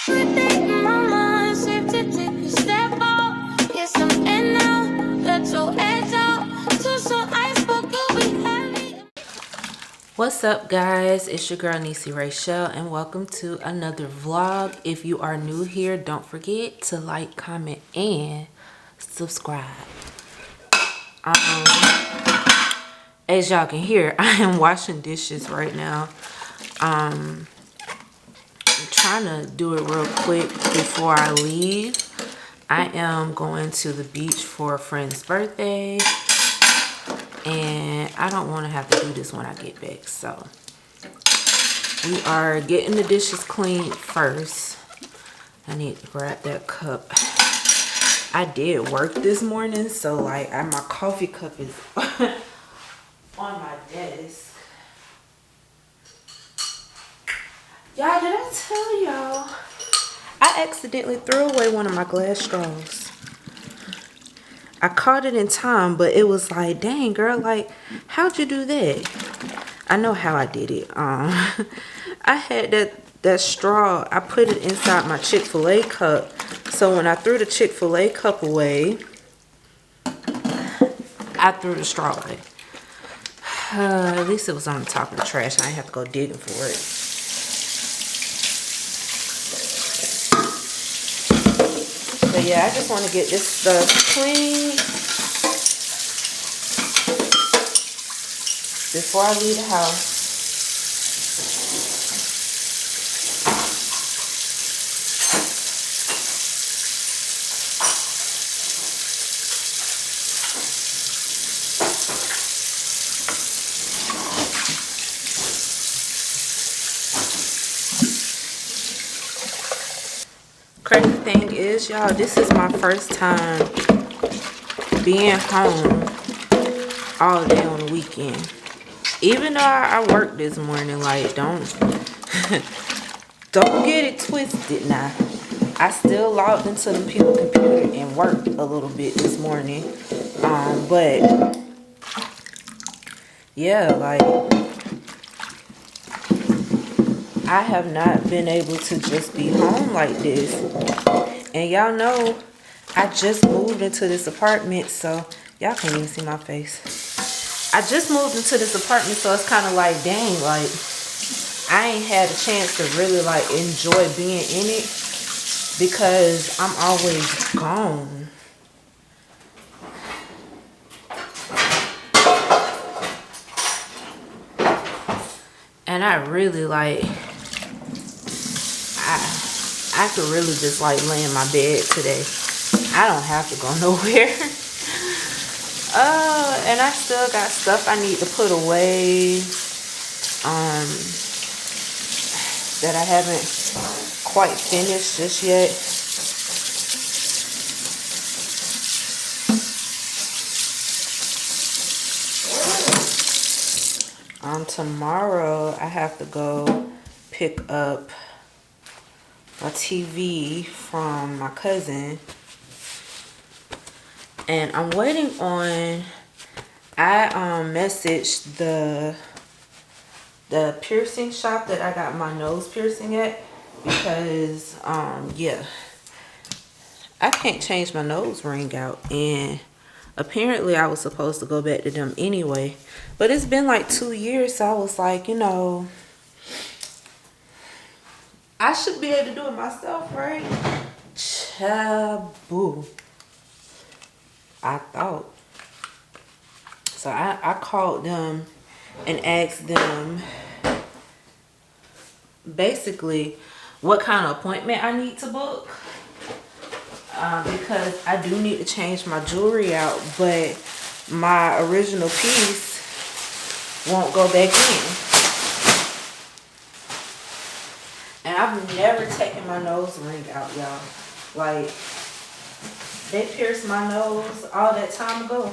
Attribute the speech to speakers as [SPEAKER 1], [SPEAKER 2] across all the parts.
[SPEAKER 1] Everything in my mind seems to take a step out. Yes, I'm in now. Let your edge out. To some ice, but could be heavy.
[SPEAKER 2] What's up, guys? It's your girl NEESYRAYCHELLE, and welcome to another vlog. If you are new here, don't forget to like, comment, and subscribe. As y'all can hear, I am washing dishes right now. I'm trying to do it real quick before I leave. I am going to the beach for a friend's birthday, and I don't want to have to do this when I get back, so we are getting the dishes cleaned first. I need to grab that cup. I did work this morning, so like my coffee cup is on my desk. Y'all, did I tell y'all I accidentally threw away one of my glass straws? I caught it in time, but it was like, dang girl, like how'd you do that? I know how I did it. I had that straw, I put it inside my Chick-fil-A cup. So when I threw the Chick-fil-A cup away, I threw the straw away. At least it was on the top of the trash. I didn't have to go digging for it. But yeah, I just want to get this stuff clean before I leave the house. Crazy thing is, y'all, this is my first time being home all day on the weekend. Even though I worked this morning, like don't get it twisted now. I still logged into the people's computer and worked a little bit this morning. But yeah, like I have not been able to just be home like this. And y'all know I just moved into this apartment, so y'all can't even see my face. I just moved into this apartment, so it's kind of like, dang, like I ain't had a chance to really like enjoy being in it because I'm always gone. And I really like, I could really just like lay in my bed today. I don't have to go nowhere. And I still got stuff I need to put away that I haven't quite finished just yet. Tomorrow I have to go pick up a TV from my cousin, and I'm waiting on, I messaged the piercing shop that I got my nose piercing at, because yeah, I can't change my nose ring out, and apparently I was supposed to go back to them anyway, but it's been like 2 years, so I was like, you know, I should be able to do it myself, right? Chaboo. I thought. So I called them and asked them basically what kind of appointment I need to book. Because I do need to change my jewelry out, but my original piece won't go back in. And I've never taken my nose ring out, y'all. Like, they pierced my nose all that time ago.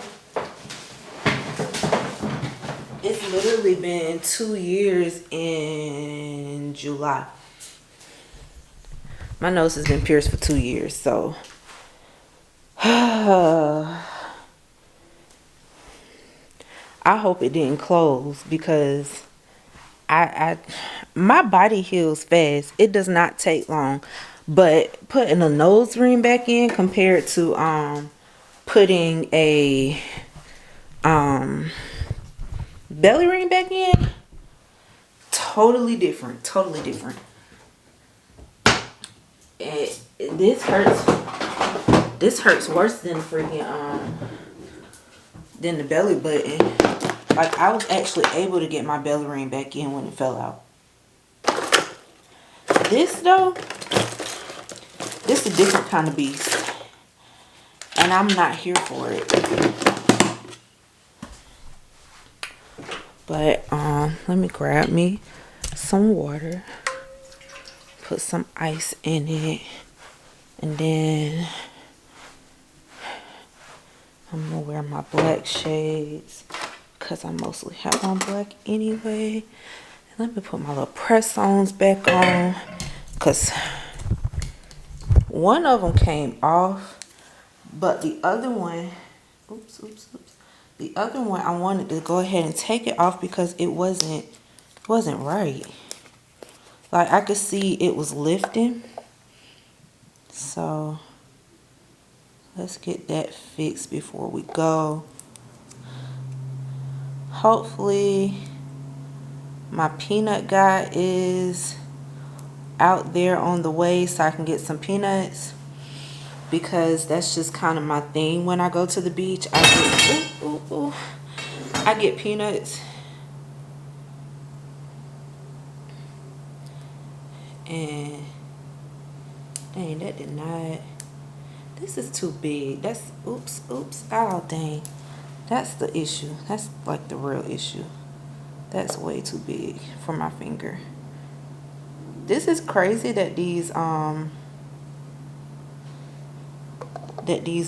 [SPEAKER 2] It's literally been 2 years in July. My nose has been pierced for 2 years, so I hope it didn't close, because my body heals fast. It does not take long. But putting a nose ring back in compared to putting a belly ring back in, totally different. Totally different. This hurts worse than freaking than the belly button. Like, I was actually able to get my belly ring back in when it fell out. This though, this is a different kind of beast, and I'm not here for it. But let me grab me some water, put some ice in it, and then I'm gonna wear my black shades because I mostly have on black anyway. And let me put my little press-ons back on because one of them came off, but the other one, oops. The other one, I wanted to go ahead and take it off because it wasn't right. Like, I could see it was lifting. So let's get that fixed before we go. Hopefully my peanut guy is out there on the way so I can get some peanuts, because that's just kind of my thing. When I go to the beach, I get peanuts. And dang, that did not, this is too big. That's oops. Oh dang, that's the issue. That's like the real issue. That's way too big for my finger. This is crazy that these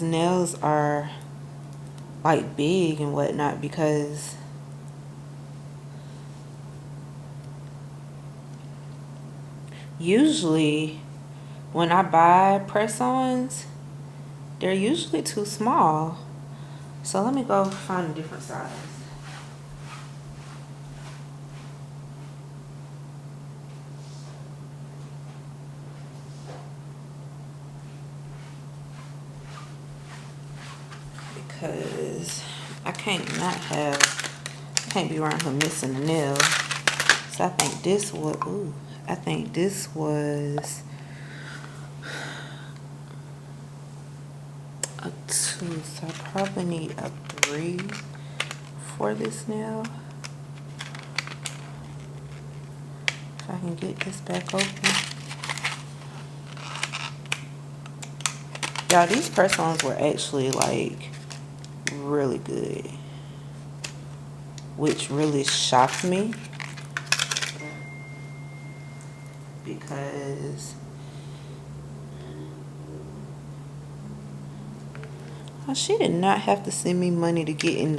[SPEAKER 2] nails are like big and whatnot, because usually when I buy press-ons, they're usually too small. So let me go find a different size. Because I can't be around here missing a nail. So I think this was a 2. So I probably need a 3 for this nail. If I can get this back open. Y'all, these press-ons were actually like really good, which really shocked me, because she did not have to send me money to get in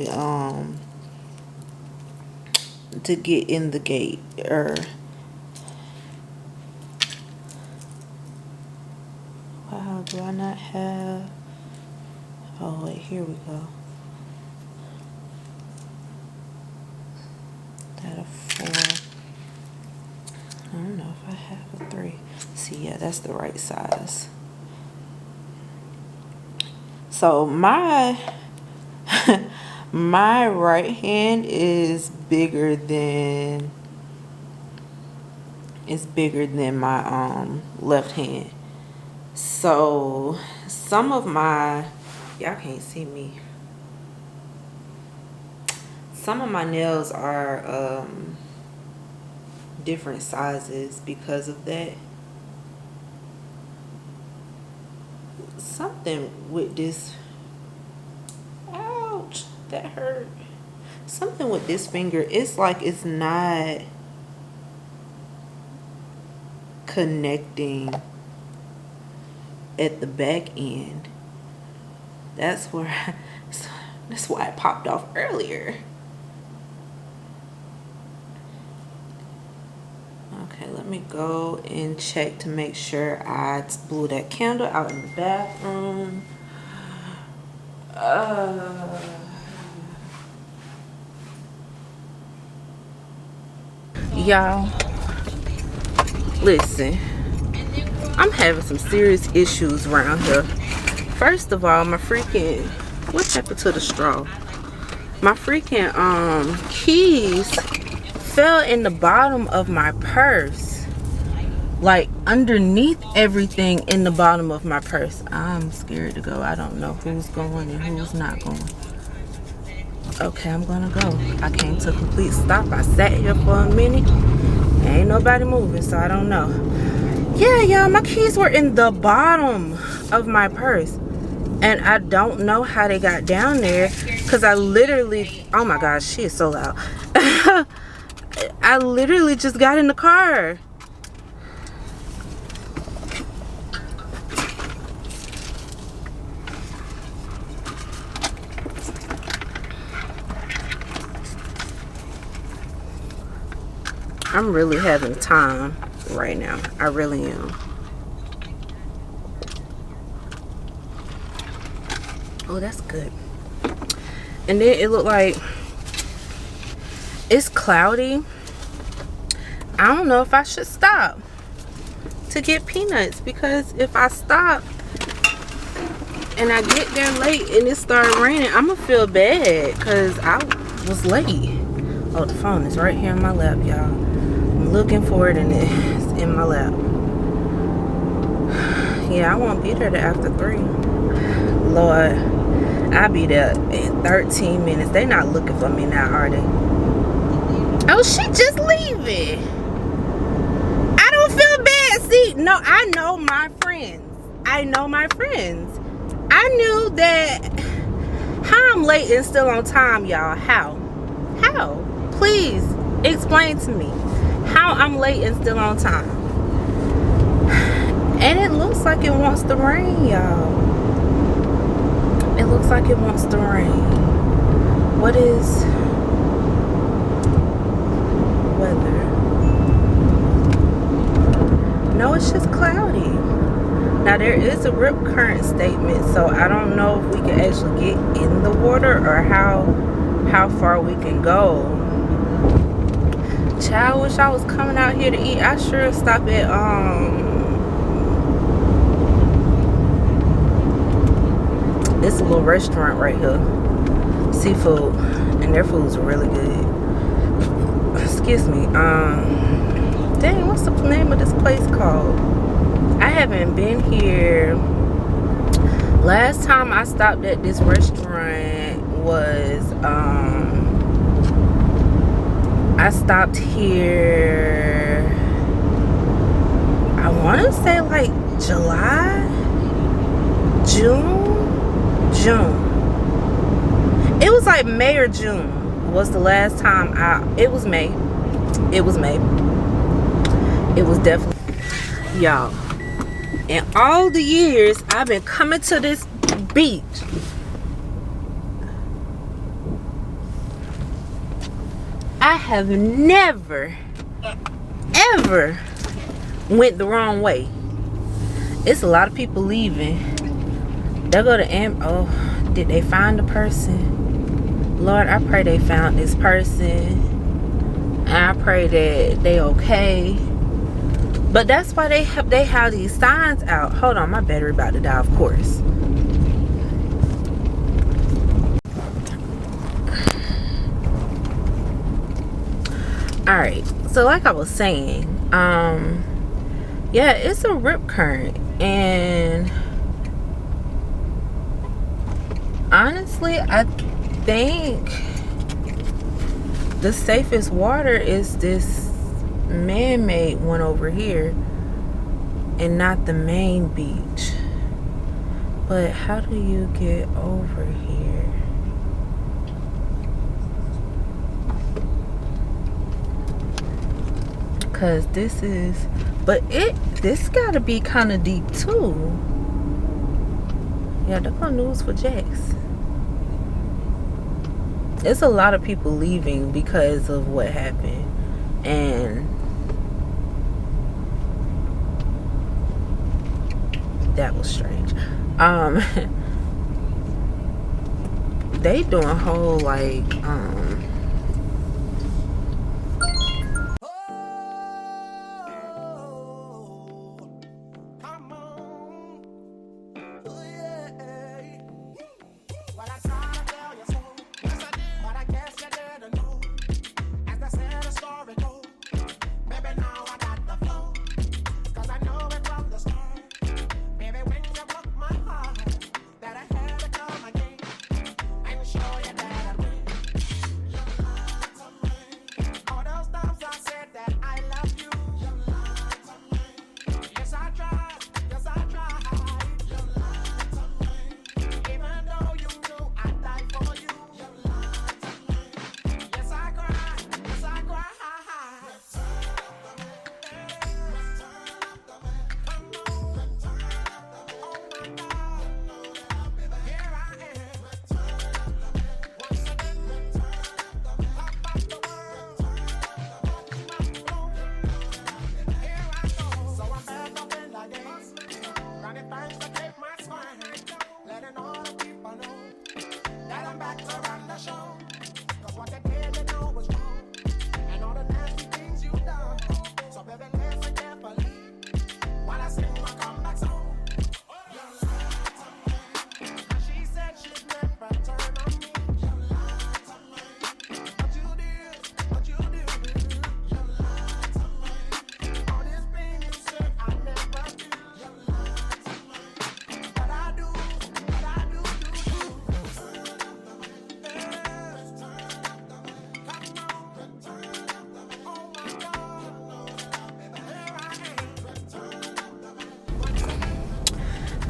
[SPEAKER 2] the gate. Or wow, do I not have, oh wait, here we go. That a 4. I don't know if I have a 3. See, yeah, that's the right size. So my my right hand is bigger than my left hand. So some of my, y'all can't see me. Some of my nails are different sizes because of that. Something with this, ouch, that hurt. Something with this finger, it's like it's not connecting at the back end. That's why it popped off earlier. Okay, let me go and check to make sure I blew that candle out in the bathroom. Y'all, listen. I'm having some serious issues around here. First of all, my freaking, what happened to the straw? My freaking keys fell in the bottom of my purse, like underneath everything in the bottom of my purse. I'm scared to go. I don't know who's going and who's not going. Okay, I'm gonna go. I came to a complete stop. I sat here for a minute. Ain't nobody moving, so I don't know. Yeah, y'all, my keys were in the bottom of my purse. And I don't know how they got down there, because I literally, oh my gosh, she is so loud. I literally just got in the car. I'm really having time right now. I really am. Oh, that's good. And then it looked like it's cloudy. I don't know if I should stop to get peanuts, because if I stop and I get there late and it started raining, I'm gonna feel bad because I was late. Oh, the phone is right here in my lap, y'all. I'm looking for it and it's in my lap. Yeah, I won't be there till after 3. Lord, I'll be there in 13 minutes. They not looking for me now, are they? Oh, she just leaving. I don't feel bad. See, no, I know my friends. I know my friends. I knew that. How I'm late and still on time, y'all? How? How? Please explain to me how I'm late and still on time. And it looks like it wants to rain, y'all. It looks like it wants to rain. What is weather? No, it's just cloudy. Now there is a rip current statement, so I don't know if we can actually get in the water or how far we can go. Child, I wish I was coming out here to eat. I sure stop at it's a little restaurant right here, seafood, and their food's really good. Excuse me. Dang, what's the name of this place called? I haven't been here. Last time I stopped at this restaurant was I stopped here, I want to say like July, June. It was like May or June was the last time it was May. It was definitely, y'all, in all the years I've been coming to this beach, I have never ever went the wrong way. It's a lot of people leaving. They'll go to oh, did they find the person? Lord, I pray they found this person. And I pray that they okay. But that's why they have these signs out. Hold on, my battery about to die, of course. Alright, so like I was saying, yeah, it's a rip current, and honestly, I think the safest water is this man-made one over here and not the main beach. But how do you get over here? Because this is, but this gotta be kind of deep too. Yeah, they're gonna news for Jax. It's a lot of people leaving because of what happened, and that was strange. They doing a whole like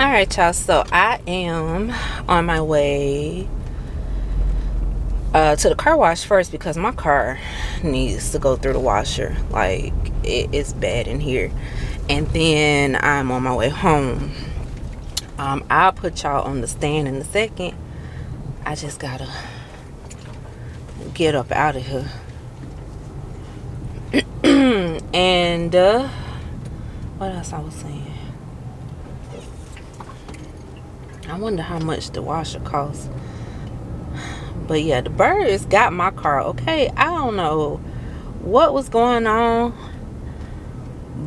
[SPEAKER 2] All right, y'all, so I am on my way to the car wash first because my car needs to go through the washer. Like, it is bad in here. And then I'm on my way home. I'll put y'all on the stand in a second. I just gotta get up out of here. And what else I was saying? I wonder how much the washer costs. But yeah, the birds got my car. Okay, I don't know what was going on,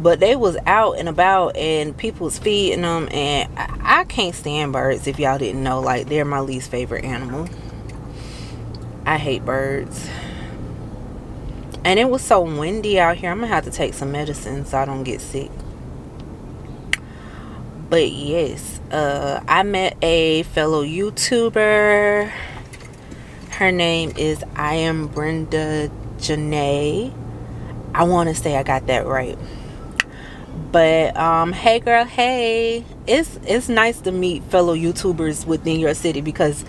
[SPEAKER 2] but they was out and about and people was feeding them. And I can't stand birds, if y'all didn't know. Like, they're my least favorite animal. I hate birds. And it was so windy out here. I'm gonna have to take some medicine so I don't get sick. But yes, I met a fellow YouTuber. Her name is I Am Brenda Janae. I want to say I got that right. But hey girl, hey. It's nice to meet fellow YouTubers within your city, because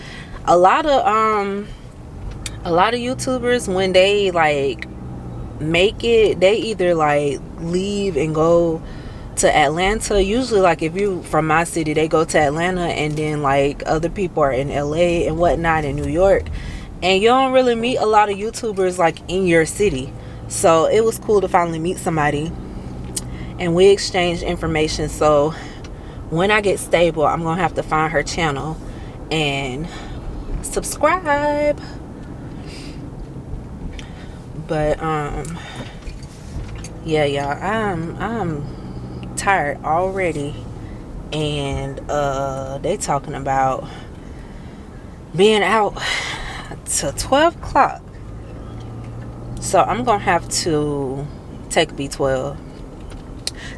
[SPEAKER 2] a lot of YouTubers, when they like make it, they either like leave and go to Atlanta. Usually, like, if you from my city, they go to Atlanta, and then like other people are in LA and whatnot, in New York, and you don't really meet a lot of YouTubers like in your city. So it was cool to finally meet somebody, and we exchanged information. So when I get stable, I'm gonna have to find her channel and subscribe. But yeah, y'all, I'm tired already, and they talking about being out till 12 o'clock. So I'm gonna have to take a B12.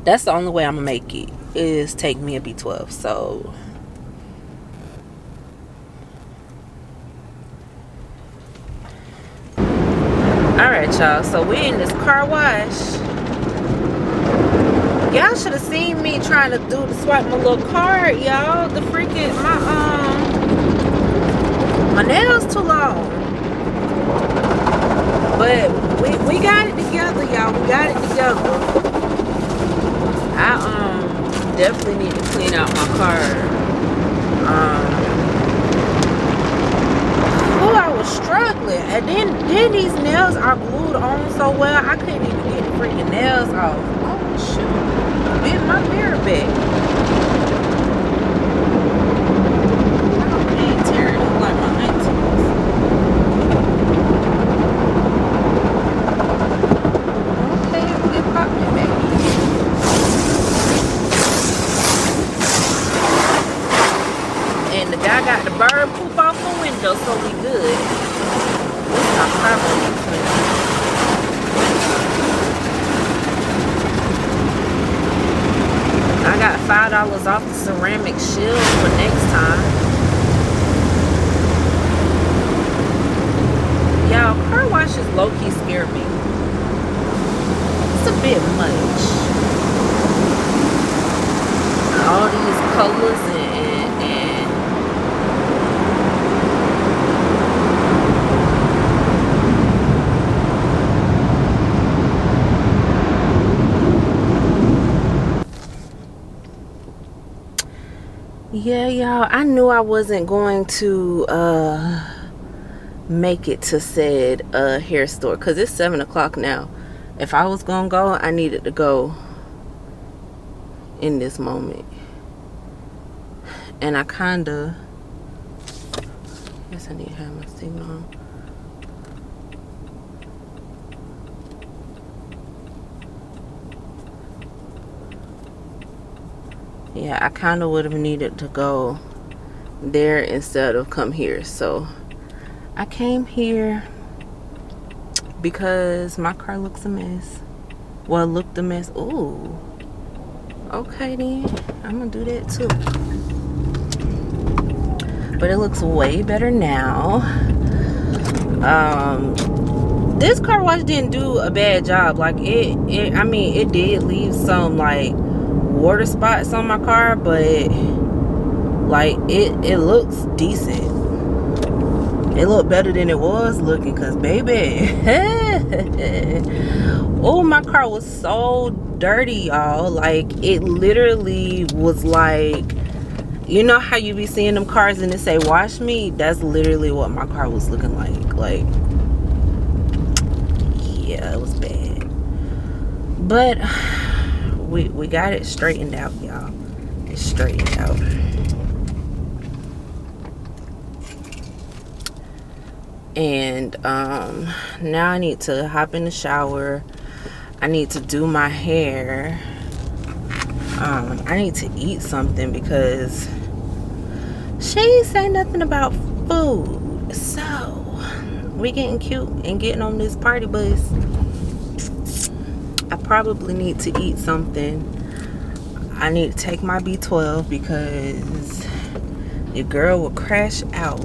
[SPEAKER 2] That's the only way I'm gonna make it, is take me a B12. So alright, y'all, so we in this car wash. Y'all should have seen me trying to swipe my little card, y'all. The freaking my nails too long. But we got it together, y'all. We got it together. I definitely need to clean out my car. I was struggling, and then these nails are glued on so well, I couldn't even get the freaking nails off. Oh shoot, bit my mirror back. I ain't tearing up like my aunties. Okay, it popped me back. And the guy got the bird poop off the window, so we good. This is my property. I got $5 off the ceramic shield for next time. Y'all, car washes low-key scare me. It's a bit much. All these colors and yeah, y'all, I knew I wasn't going to make it to said hair store, because it's 7 o'clock now. If I was gonna go, I needed to go in this moment. And I kinda guess I need to have my signal on. Yeah, I kind of would have needed to go there instead of come here. So I came here because my car looks a mess. Well, it looked a mess. Ooh. Okay then. I'm gonna do that too. But it looks way better now. This car wash didn't do a bad job. Like I mean, it did leave some like water spots on my car, but Like it looks decent. It looked better than it was looking, cause baby, oh, my car was so dirty, y'all. Like, it literally was like, you know how you be seeing them cars and it say wash me? That's literally what my car was looking like. Like, yeah, it was bad, but we got it straightened out, y'all. It's straightened out. And now I need to hop in the shower. I need to do my hair. I need to eat something because she ain't say nothing about food. So we getting cute and getting on this party bus. I probably need to eat something. I need to take my B12 because your girl will crash out.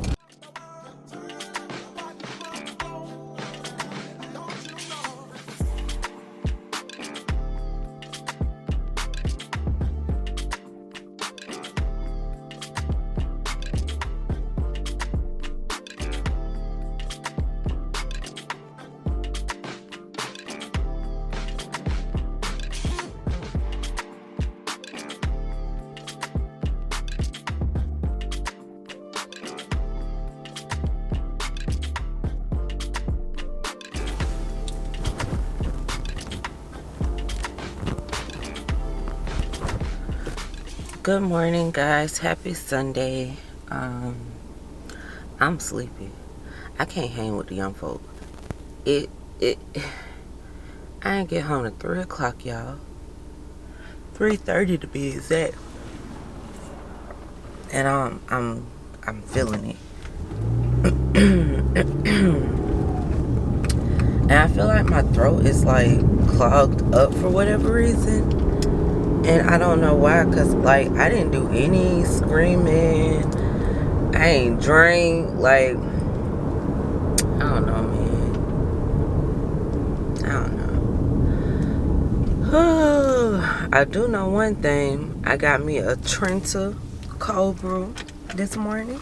[SPEAKER 2] Good morning, guys. Happy Sunday. I'm sleepy. I can't hang with the young folk. I ain't get home at 3 o'clock, y'all. 3:30 to be exact. And I'm feeling it. And I feel like my throat is like clogged up for whatever reason. And I don't know why, because like I didn't do any screaming. I ain't drank. Like, I don't know, man. I don't know. I do know one thing. I got me a Trenta cold brew this morning.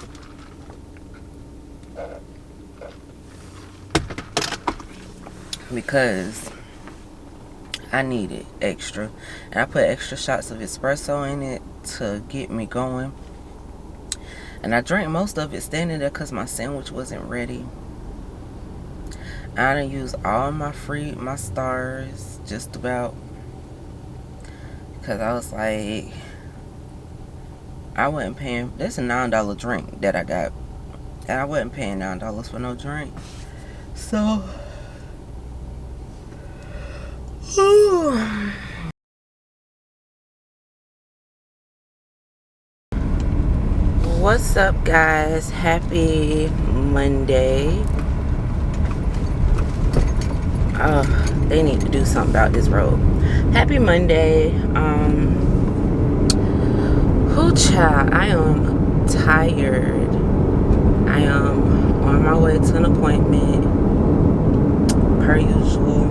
[SPEAKER 2] Because I need it extra. And I put extra shots of espresso in it to get me going. And I drank most of it standing there because my sandwich wasn't ready. I done used all my stars just about. Because I was like, I wasn't paying. This is a $9 drink that I got. And I wasn't paying $9 for no drink. So, what's up, guys? Happy Monday. They need to do something about this road. Happy Monday. Child, I am tired. I am on my way to an appointment per usual.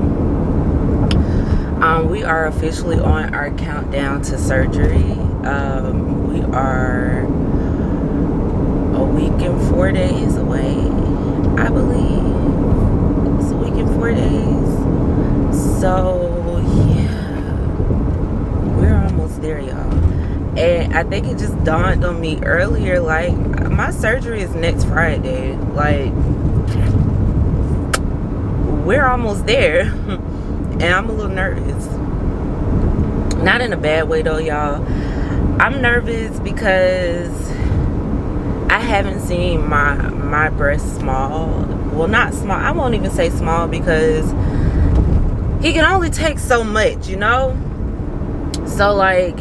[SPEAKER 2] We are officially on our countdown to surgery. We are a week and 4 days away, I believe. It's a week and 4 days. So, yeah. We're almost there, y'all. And I think it just dawned on me earlier, like, my surgery is next Friday. Like, we're almost there. And I'm a little nervous. Not in a bad way, though, y'all. I'm nervous because I haven't seen my breast small. Well, not small. I won't even say small because he can only take so much, you know? So, like,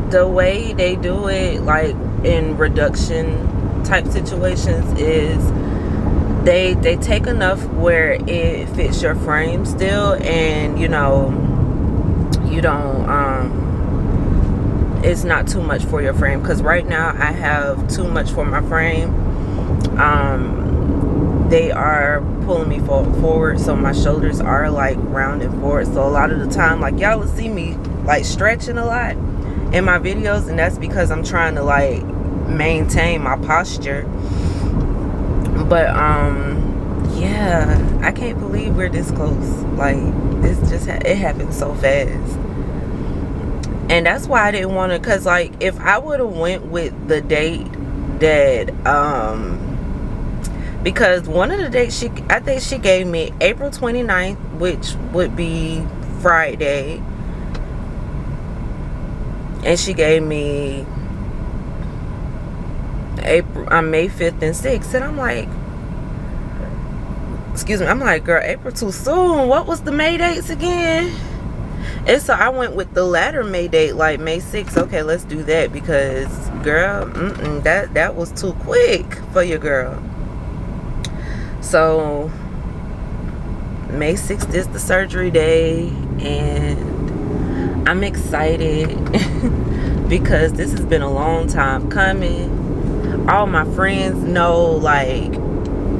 [SPEAKER 2] the way they do it, like, in reduction type situations is they take enough where it fits your frame still, and, you know, you don't, it's not too much for your frame, because right now I have too much for my frame. They are pulling me forward, so my shoulders are like rounded forward. So a lot of the time, like, y'all will see me like stretching a lot in my videos, and that's because I'm trying to like maintain my posture. But yeah, I can't believe we're this close. Like, this just it happened so fast. And that's why I didn't want to, because like if I would have went with the date that because one of the dates I think she gave me April 29th, which would be Friday, and she gave me May 5th and 6th, and I'm like, excuse me, I'm like, girl, April too soon. What was the May dates again? And so I went with the latter May date, like May 6th. Okay, let's do that, because girl, that was too quick for your girl. So May 6th is the surgery day, and I'm excited because this has been a long time coming. All my friends know, like,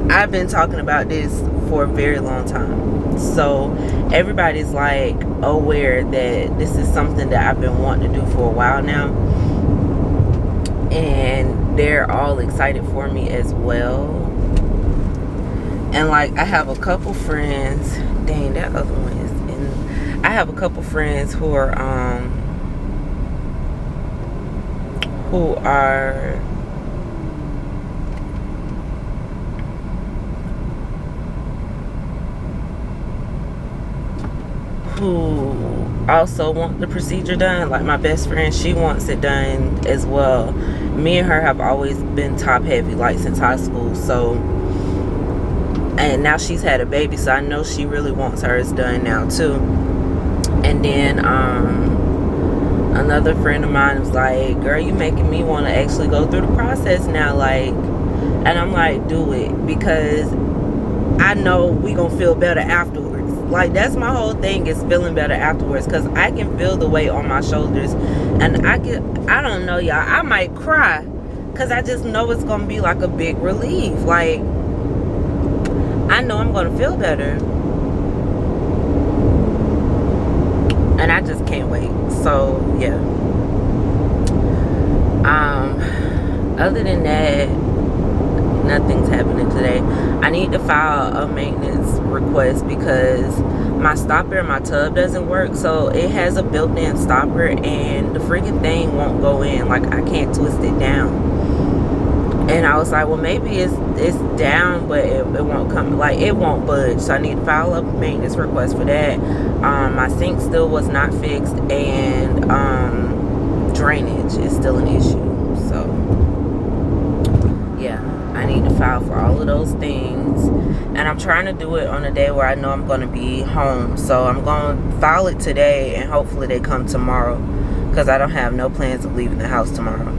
[SPEAKER 2] I've been talking about this for a very long time. So everybody's like aware that this is something that I've been wanting to do for a while now, and they're all excited for me as well. And like, I have a couple friends, dang, that other one is in, I have a couple friends who are who also want the procedure done. Like my best friend, she wants it done as well. Me and her have always been top heavy, like since high school. So, and now she's had a baby, so I know she really wants hers done now too. And then another friend of mine was like, girl, you making me want to actually go through the process now, like. And I'm like, do it, because I know we gonna feel better afterwards. Like, that's my whole thing, is feeling better afterwards, because I can feel the weight on my shoulders, and I don't know, y'all, I might cry, because I just know it's gonna be like a big relief. Like, I know I'm gonna feel better, and I just can't wait. So yeah, other than that, nothing's happening today. I need to file a maintenance request because my stopper in my tub doesn't work. So it has a built-in stopper, and the freaking thing won't go in. Like, I can't twist it down. And I was like, well, maybe it's down, but it won't come, like, it won't budge. So I need to file a maintenance request for that. My sink still was not fixed, and drainage is still an issue. So yeah, I need to file for all of those things, and I'm trying to do it on a day where I know I'm going to be home. So I'm going to file it today, and hopefully they come tomorrow, because I don't have no plans of leaving the house tomorrow.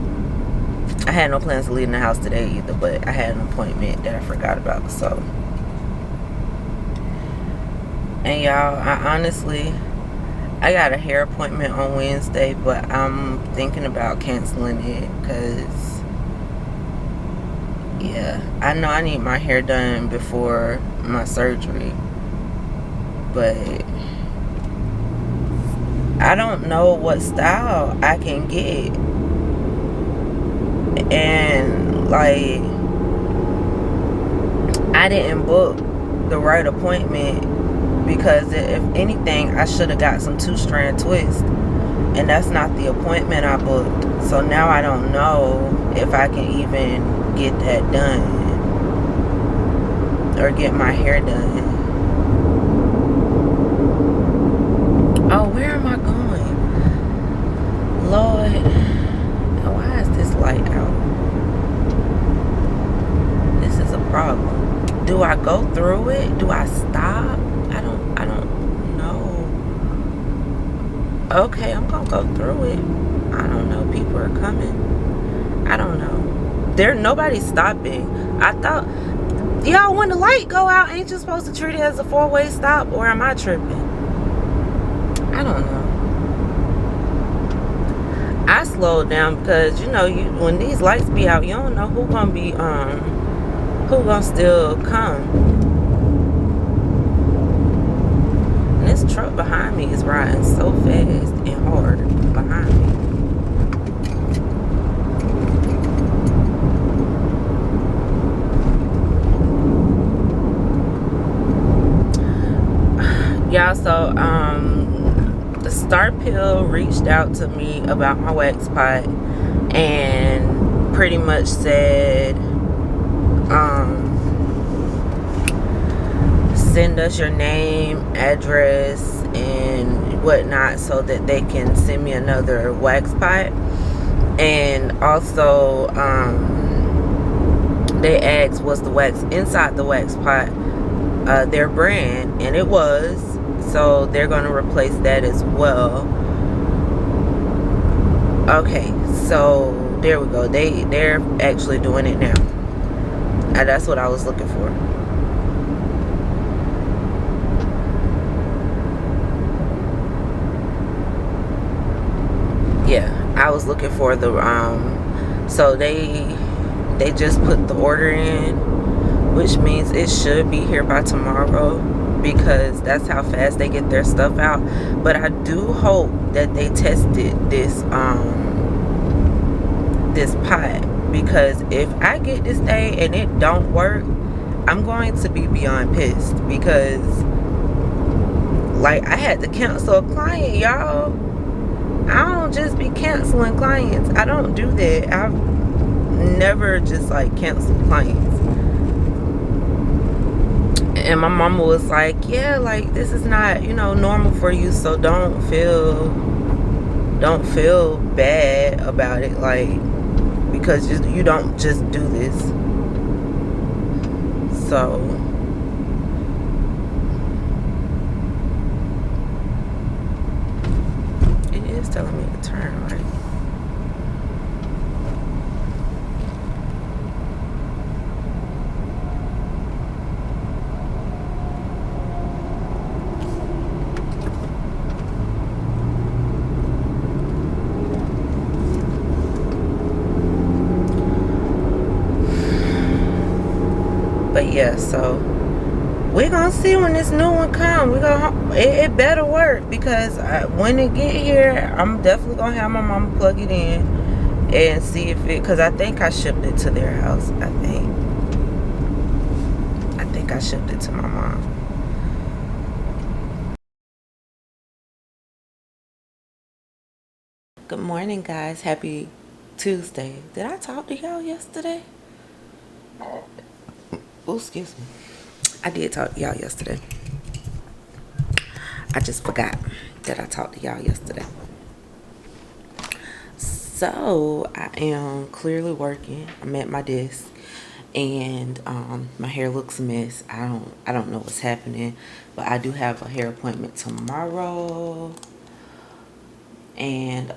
[SPEAKER 2] I had no plans of leaving the house today either, but I had an appointment that I forgot about. So, and y'all, I got a hair appointment on Wednesday, but I'm thinking about canceling it, because yeah, I know I need my hair done before my surgery, but I don't know what style I can get. And like, I didn't book the right appointment, because if anything, I should have got some 2-strand twists, and that's not the appointment I booked. So now I don't know if I can even get that done or get my hair done. Oh, where am I going? Lord, why is this light out? This is a problem. Do I go through it? Do I stop? I don't know. Okay, I'm gonna go through it. I don't know. People are coming. I don't know. Nobody's stopping. I thought, y'all, when the light go out, ain't you supposed to treat it as a 4-way stop, or am I tripping? I don't know. I slowed down because, you know, when these lights be out, you don't know who gonna still come. And this truck behind me is riding so fast and hard behind me. Star Pill reached out to me about my wax pot and pretty much said, send us your name, address, and whatnot so that they can send me another wax pot. And also, they asked, was the wax inside the wax pot their brand? And it was. So they're going to replace that as well. Okay, so there we go. They're actually doing it now. And that's what I was looking for. Yeah, I was looking for the so they just put the order in, which means it should be here by tomorrow, because that's how fast they get their stuff out. But I do hope that they tested this this pot, because if I get this thing and it don't work, I'm going to be beyond pissed, because like I had to cancel a client, y'all. I don't just be canceling clients. I don't do that. I've never just like canceled clients. And my mama was like, yeah, like this is not, you know, normal for you, so don't feel bad about it, like, because you don't just do this. So it is telling me to turn, right? But yeah, so we're gonna see when this new one comes. It better work, because when it get here, I'm definitely gonna have my mama plug it in and see if it, because I think I shipped it to their house. I think I shipped it to my mom. Good morning, guys. Happy Tuesday. Did I talk to y'all yesterday? Oh, excuse me. I did talk to y'all yesterday. I just forgot that I talked to y'all yesterday. So I am clearly working. I'm at my desk, and my hair looks a mess. I don't know what's happening, but I do have a hair appointment tomorrow, and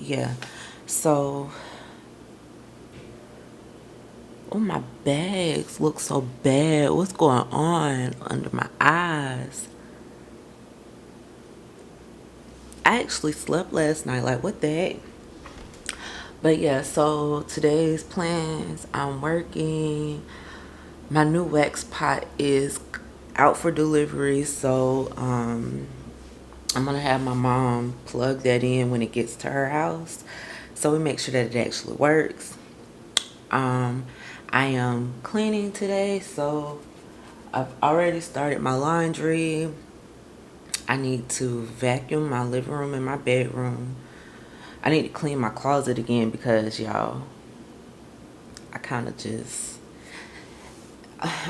[SPEAKER 2] yeah, so oh, my bags look so bad. What's going on under my eyes? I actually slept last night. Like, what the heck? But yeah, so today's plans, I'm working. My new wax pot is out for delivery, so I'm gonna have my mom plug that in when it gets to her house, so we make sure that it actually works. I am cleaning today, so I've already started my laundry. I need to vacuum my living room and my bedroom. I need to clean my closet again, because y'all, I kind of just,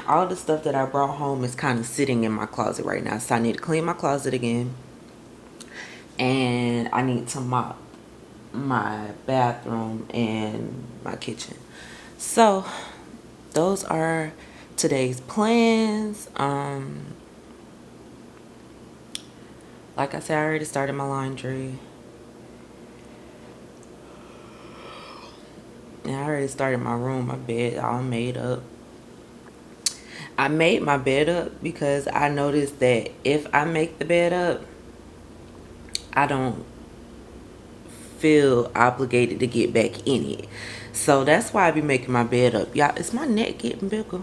[SPEAKER 2] all the stuff that I brought home is kind of sitting in my closet right now. So I need to clean my closet again, and I need to mop my bathroom and my kitchen. So those are today's plans. Like I said, I already started my laundry, and I already started my room, my bed all made up. I made my bed up because I noticed that if I make the bed up, I don't feel obligated to get back in it. So that's why I be making my bed up. Y'all, is my neck getting bigger?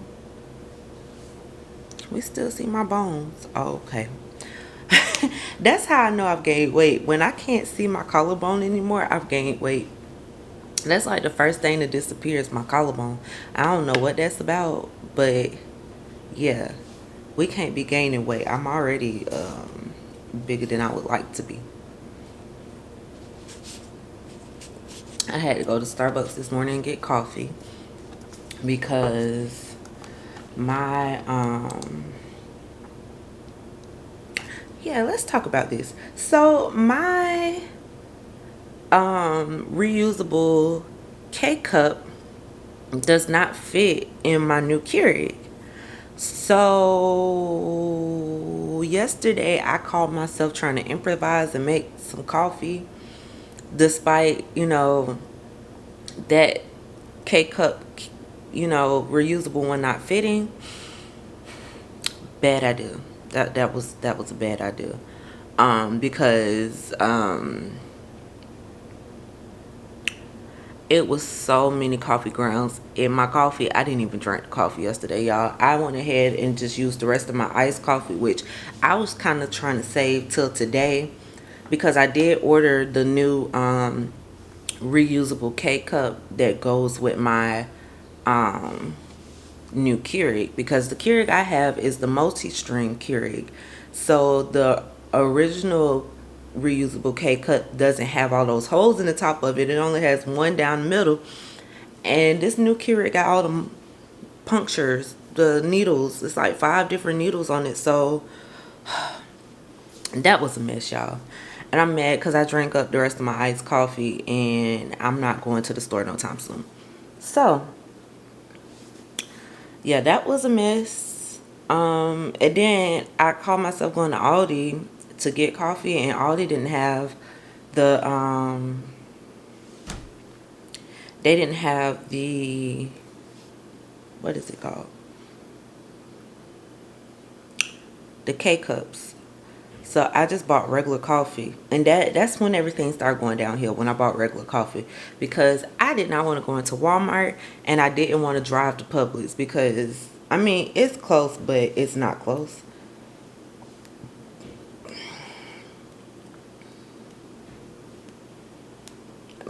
[SPEAKER 2] Can we still see my bones? Oh, okay. That's how I know I've gained weight. When I can't see my collarbone anymore, I've gained weight. That's like the first thing that disappears, my collarbone. I don't know what that's about, but yeah, we can't be gaining weight. I'm already bigger than I would like to be. I had to go to Starbucks this morning and get coffee because my yeah, let's talk about this. So my reusable K-cup does not fit in my new Keurig. So yesterday I called myself trying to improvise and make some coffee, despite, you know, that K-cup, you know, reusable one not fitting. Bad idea. That was a bad idea. Because it was so many coffee grounds in my coffee. I didn't even drink the coffee yesterday, y'all. I went ahead and just used the rest of my iced coffee, which I was kind of trying to save till today, because I did order the new reusable K-cup that goes with my new Keurig, because the Keurig I have is the multi-stream Keurig. So the original reusable K-cup doesn't have all those holes in the top of it. It only has one down the middle. And this new Keurig got all the punctures, the needles. It's like 5 different needles on it. So that was a mess, y'all. And I'm mad because I drank up the rest of my iced coffee and I'm not going to the store no time soon. So yeah, that was a mess. And then I called myself going to Aldi to get coffee, and Aldi didn't have the they didn't have the, what is it called, the K-cups. So I just bought regular coffee, and that's when everything started going downhill, when I bought regular coffee, because I did not want to go into Walmart and I didn't want to drive to Publix, because I mean, it's close but it's not close.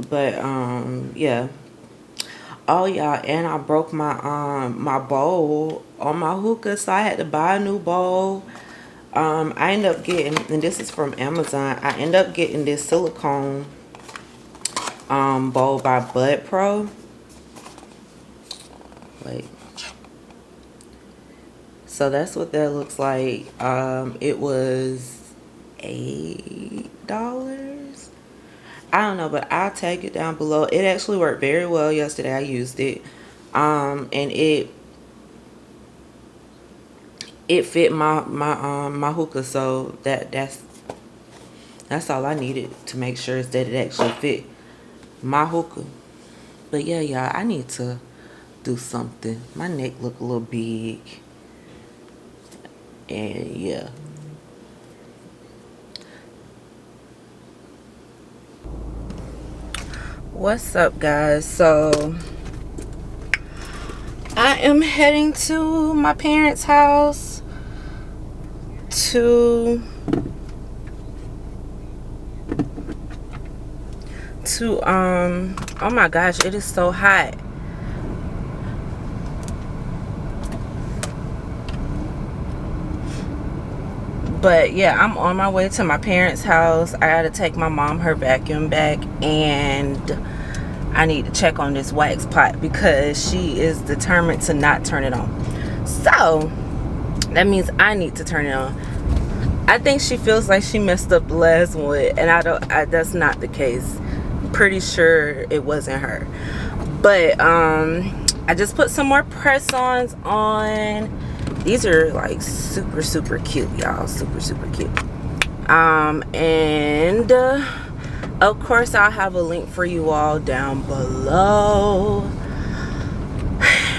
[SPEAKER 2] But yeah. Oh yeah, and I broke my my bowl on my hookah, so I had to buy a new bowl. I ended up getting, and this is from Amazon, I ended up getting this silicone bowl by Bud Pro. Wait. So that's what that looks like. It was $8. I don't know, but I'll tag it down below. It actually worked very well yesterday. I used it. And it fit my hookah, so that's all I needed to make sure is that it actually fit my hookah. But yeah, y'all, I need to do something. My neck look a little big. And yeah. What's up, guys? So I am heading to my parents' house to oh my gosh, it is so hot. But yeah, I'm on my way to my parents' house. I gotta take my mom her vacuum back, and I need to check on this wax pot because she is determined to not turn it on. So that means I need to turn it on. I think she feels like she messed up the last one, and that's not the case. Pretty sure it wasn't her. But I just put some more press-ons on. These are like super cute, y'all. Super cute. And of course I'll have a link for you all down below,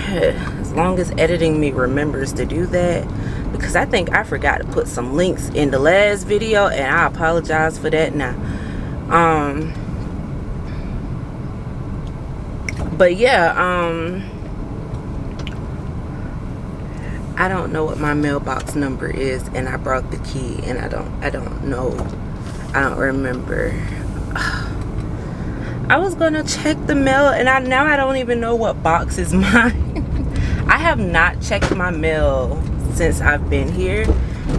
[SPEAKER 2] as long as editing me remembers to do that, because I think I forgot to put some links in the last video, and I apologize for that now. But yeah, I don't know what my mailbox number is, and I brought the key, and I don't know. I don't remember. I was gonna check the mail, and now I don't even know what box is mine. I have not checked my mail since I've been here,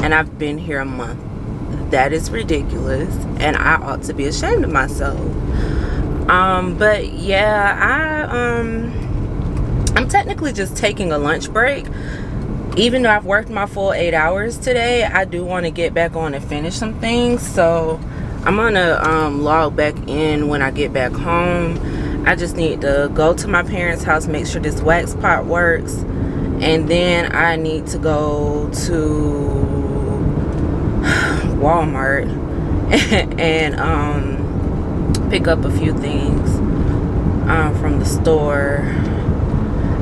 [SPEAKER 2] and I've been here a month. That is ridiculous, and I ought to be ashamed of myself. But yeah, I'm technically just taking a lunch break. Even though I've worked my full 8 hours today, I do want to get back on and finish some things. So I'm gonna log back in when I get back home. I just need to go to my parents' house, make sure this wax pot works, and then I need to go to Walmart and pick up a few things from the store.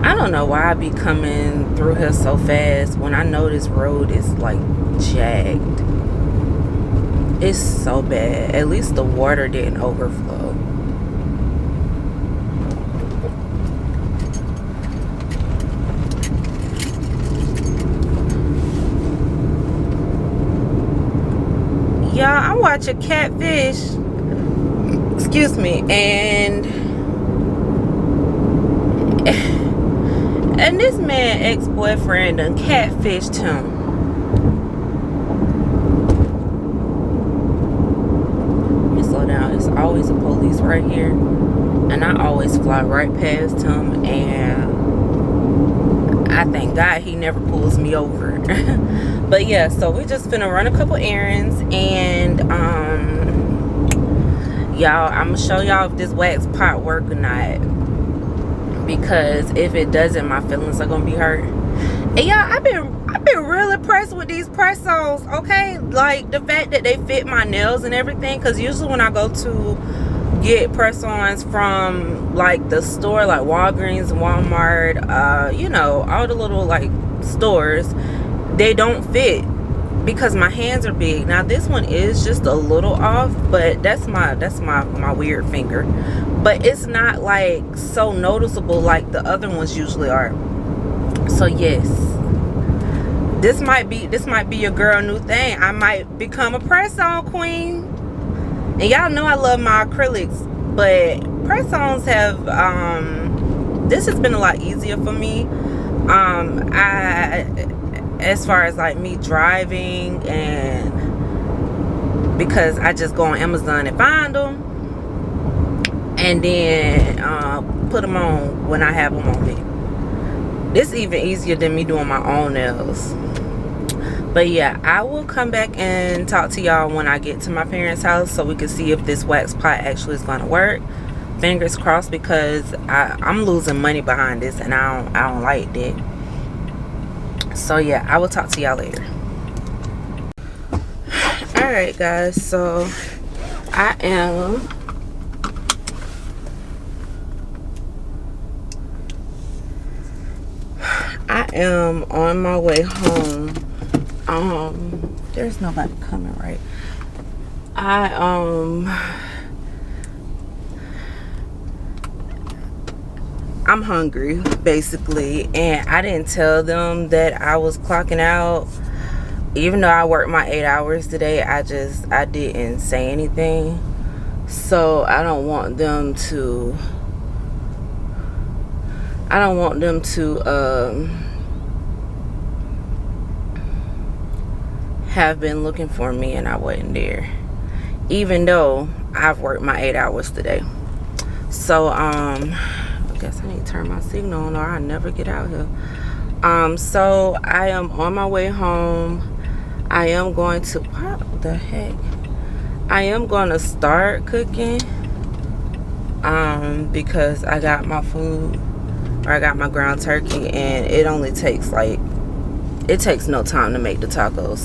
[SPEAKER 2] I don't know why I be coming through here so fast when I know this road is like jagged. It's so bad. At least the water didn't overflow. Yeah, I'm watching Catfish. Excuse me, and this man ex-boyfriend done catfished him. Let me slow down. There's always a police right here, and I always fly right past him, and I thank God he never pulls me over. But yeah, so we're just finna run a couple errands, and y'all, I'm gonna show y'all if this wax pot work or not, because if it doesn't, my feelings are gonna be hurt. And y'all, I've been real impressed with these press-ons, okay? Like the fact that they fit my nails and everything, because usually when I go to get press-ons from like the store, like Walgreens, Walmart, you know, all the little like stores, they don't fit because my hands are big. Now this one is just a little off, but that's my weird finger, but it's not like so noticeable like the other ones usually are. So yes, this might be your girl new thing. I might become a press-on queen. And y'all know I love my acrylics, but press-ons have this has been a lot easier for me. As far as like me driving, and because I just go on Amazon and find them, and then put them on when I have them on me. This is even easier than me doing my own nails. But yeah, I will come back and talk to y'all when I get to my parents' house, so we can see if this wax pot actually is going to work. Fingers crossed, because I'm losing money behind this, and I don't like that. So yeah, I will talk to y'all later. Alright guys, so I am on my way home. There's nobody coming, right? I'm hungry basically, and I didn't tell them that I was clocking out. Even though I worked my 8 hours today, I didn't say anything. So I don't want them to have been looking for me and I wasn't there, even though I've worked my 8 hours today. So I guess I need to turn my signal on, or I'll never get out here. So I am on my way home. I am going to, what the heck? I am going to start cooking because I got my food, or I got my ground turkey, and it only takes like, it takes no time to make the tacos.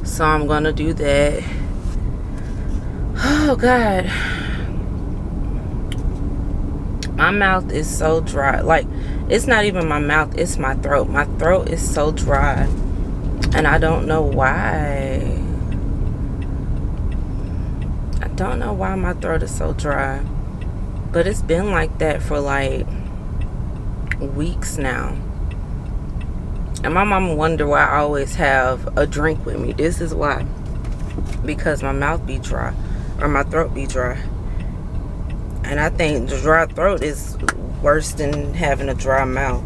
[SPEAKER 2] So I'm gonna do that. Oh God, my mouth is so dry. Like, it's not even my mouth, it's my throat. My throat is so dry, and I don't know why. I don't know why my throat is so dry, but it's been like that for like weeks now. And my mama wonder why I always have a drink with me. This is why, because my mouth be dry. or my throat be dry. And I think the dry throat is worse than having a dry mouth.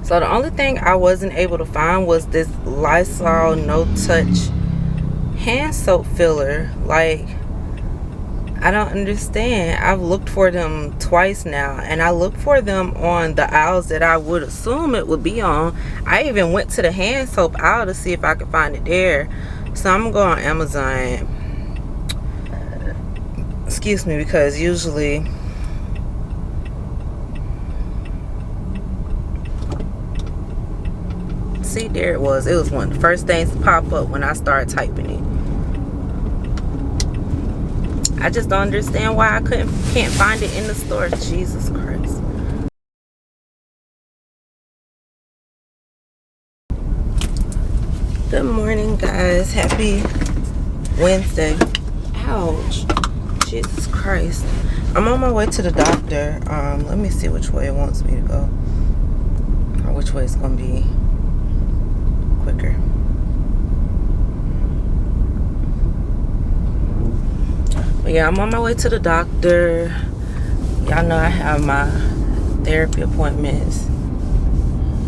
[SPEAKER 2] So the only thing I wasn't able to find was this Lysol No Touch hand soap filler. Like, I don't understand. I've looked for them twice now, and I looked for them on the aisles that I would assume it would be on. I even went to the hand soap aisle to see if I could find it there. So I'm gonna go on Amazon. Excuse me, because usually see, there it was. It was one of the first things to pop up when I started typing it. I just don't understand why I can't find it in the store. Jesus Christ. Good morning, guys. Happy Wednesday. Ouch. Jesus Christ. I'm on my way to the doctor. Let me see which way it wants me to go, or which way it's gonna be quicker. But yeah, I'm on my way to the doctor. Y'all know I have my therapy appointments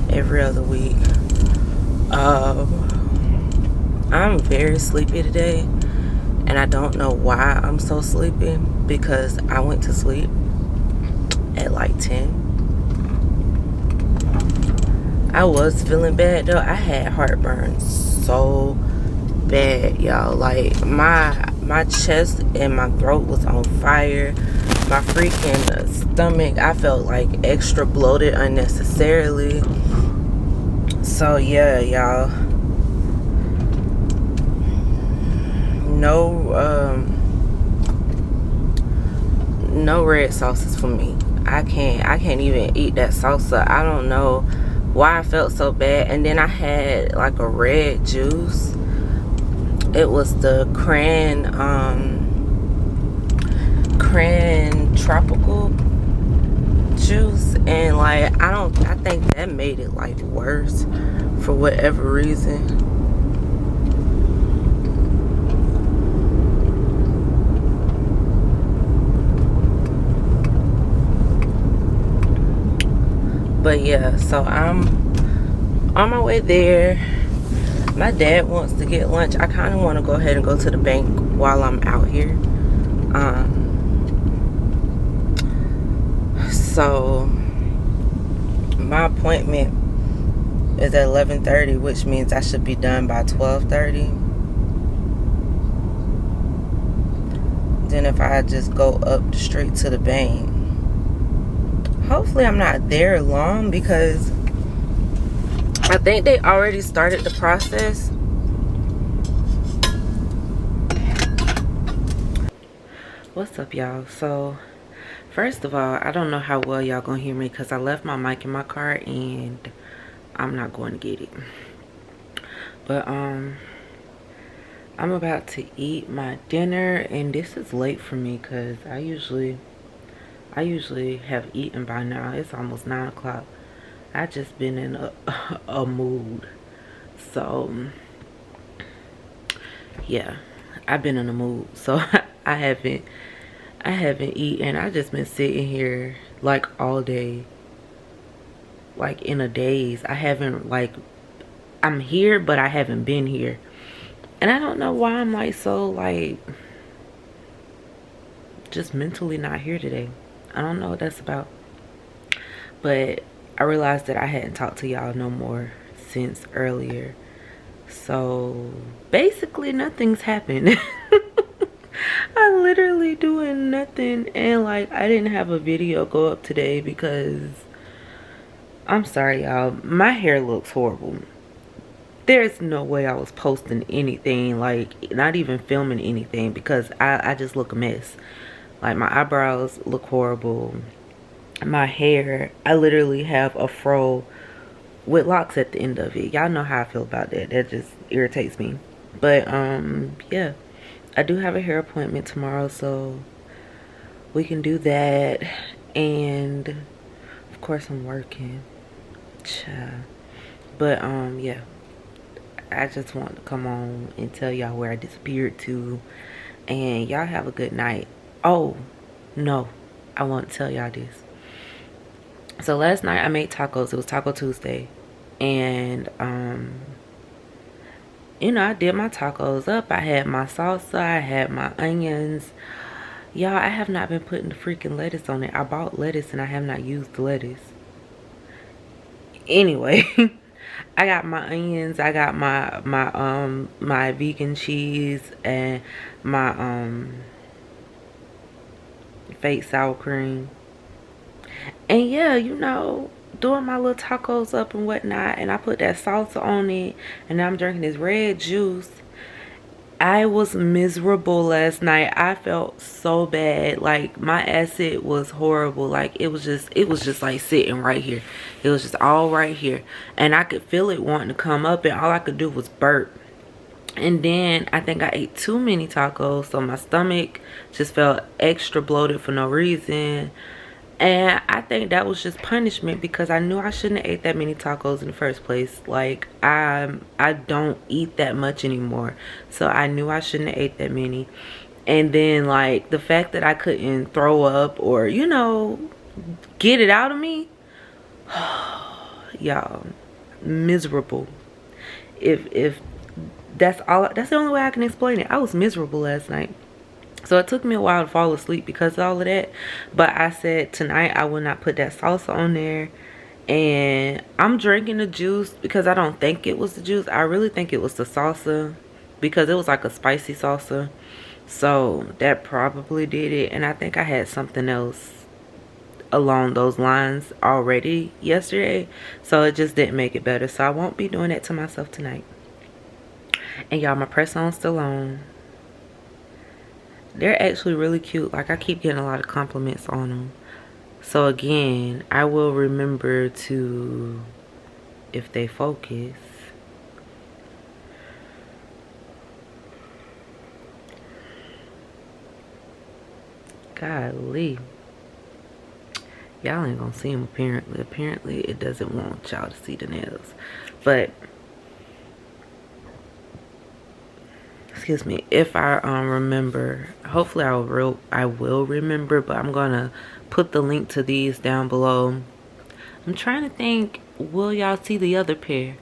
[SPEAKER 2] every other week. I'm very sleepy today, and I don't know why I'm so sleepy, because I went to sleep at like 10. I was feeling bad though. I had heartburn so bad, y'all. Like my chest and my throat was on fire. My freaking stomach, I felt like extra bloated unnecessarily. So yeah, y'all. No red sauces for me. I can't even eat that salsa. I don't know why I felt so bad. And then I had like a red juice. It was the cran tropical juice, and like I think that made it like worse for whatever reason. But yeah, so I'm on my way there. My dad wants to get lunch. I kind of want to go ahead and go to the bank while I'm out here. So my appointment is at 11:30, which means I should be done by 12:30. Then if I just go up the street to the bank, hopefully I'm not there long, because I think they already started the process. What's up, y'all? So first of all, I don't know how well y'all gonna hear me, because I left my mic in my car and I'm not going to get it. But I'm about to eat my dinner, and this is late for me because I usually have eaten by now. It's almost 9 o'clock. I just been in a mood. So yeah, I've been in a mood. So I haven't eaten. I just been sitting here like all day, like in a daze. I haven't, like, I'm here but I haven't been here, and I don't know why I'm like so like just mentally not here today. I don't know what that's about, but I realized that I hadn't talked to y'all no more since earlier. So basically nothing's happened. I'm literally doing nothing, and like I didn't have a video go up today because I'm sorry y'all, my hair looks horrible. There's no way I was posting anything, like not even filming anything, because I just look a mess. Like my eyebrows look horrible. My hair, I literally have a fro with locks at the end of it. Y'all know how I feel about that. That just irritates me. But yeah, I do have a hair appointment tomorrow, so we can do that. And of course I'm working. Child. But yeah, I just want to come on and tell y'all where I disappeared to. And y'all have a good night. Oh, no. I want to tell y'all this. So last night I made tacos. It was Taco Tuesday. And, you know, I did my tacos up. I had my salsa. I had my onions. Y'all, I have not been putting the freaking lettuce on it. I bought lettuce and I have not used the lettuce. Anyway, I got my onions. I got my vegan cheese and my fake sour cream. And yeah, you know, doing my little tacos up and whatnot, and I put that salsa on it, and I'm drinking this red juice. I was miserable last night. I felt so bad. Like, my acid was horrible. Like, it was just like sitting right here. It was just all right here, and I could feel it wanting to come up, and all I could do was burp. And then I think I ate too many tacos, so my stomach just felt extra bloated for no reason. And I think that was just punishment, because I knew I shouldn't have ate that many tacos in the first place. Like, I don't eat that much anymore, so I knew I shouldn't have ate that many. And then, like, the fact that I couldn't throw up or, you know, get it out of me, y'all, miserable. If that's the only way I can explain it. I was miserable last night. So it took me a while to fall asleep because of all of that. But I said tonight I will not put that salsa on there. And I'm drinking the juice because I don't think it was the juice. I really think it was the salsa, because it was like a spicy salsa. So that probably did it. And I think I had something else along those lines already yesterday. So it just didn't make it better. So I won't be doing that to myself tonight. And y'all, my press-on's still on. They're actually really cute. Like, I keep getting a lot of compliments on them. So again, I will remember to, if they focus, golly, y'all ain't gonna see them apparently it doesn't want y'all to see the nails. But excuse me, if I remember, hopefully I will remember, but I'm gonna put the link to these down below. I'm trying to think, will y'all see the other pair?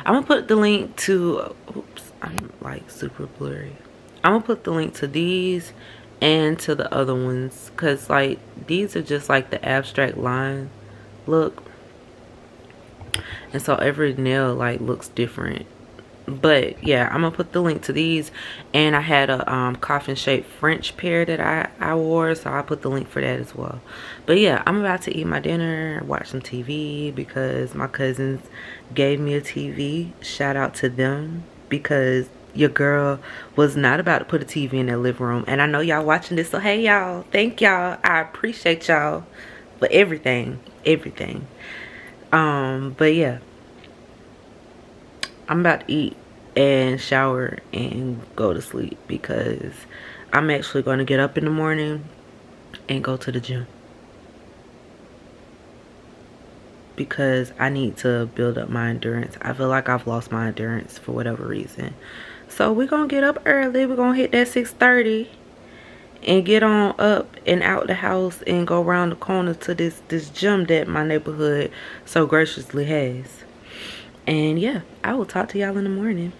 [SPEAKER 2] I'm gonna put the link to, oops, I'm like super blurry. I'm gonna put the link to these and to the other ones, because like these are just like the abstract line look, and so every nail like looks different. But yeah, I'm gonna put the link to these. And I had a coffin shaped French pair that I wore, so I'll put the link for that as well. But yeah, I'm about to eat my dinner, watch some TV, because my cousins gave me a TV. Shout out to them, because your girl was not about to put a TV in their living room. And I know y'all watching this, so hey y'all, thank y'all. I appreciate y'all for everything. But yeah, I'm about to eat and shower and go to sleep, because I'm actually going to get up in the morning and go to the gym, because I need to build up my endurance. I feel like I've lost my endurance for whatever reason. So we're going to get up early. We're going to hit that 6:30 and get on up and out the house and go around the corner to this gym that my neighborhood so graciously has. And yeah, I will talk to y'all in the morning.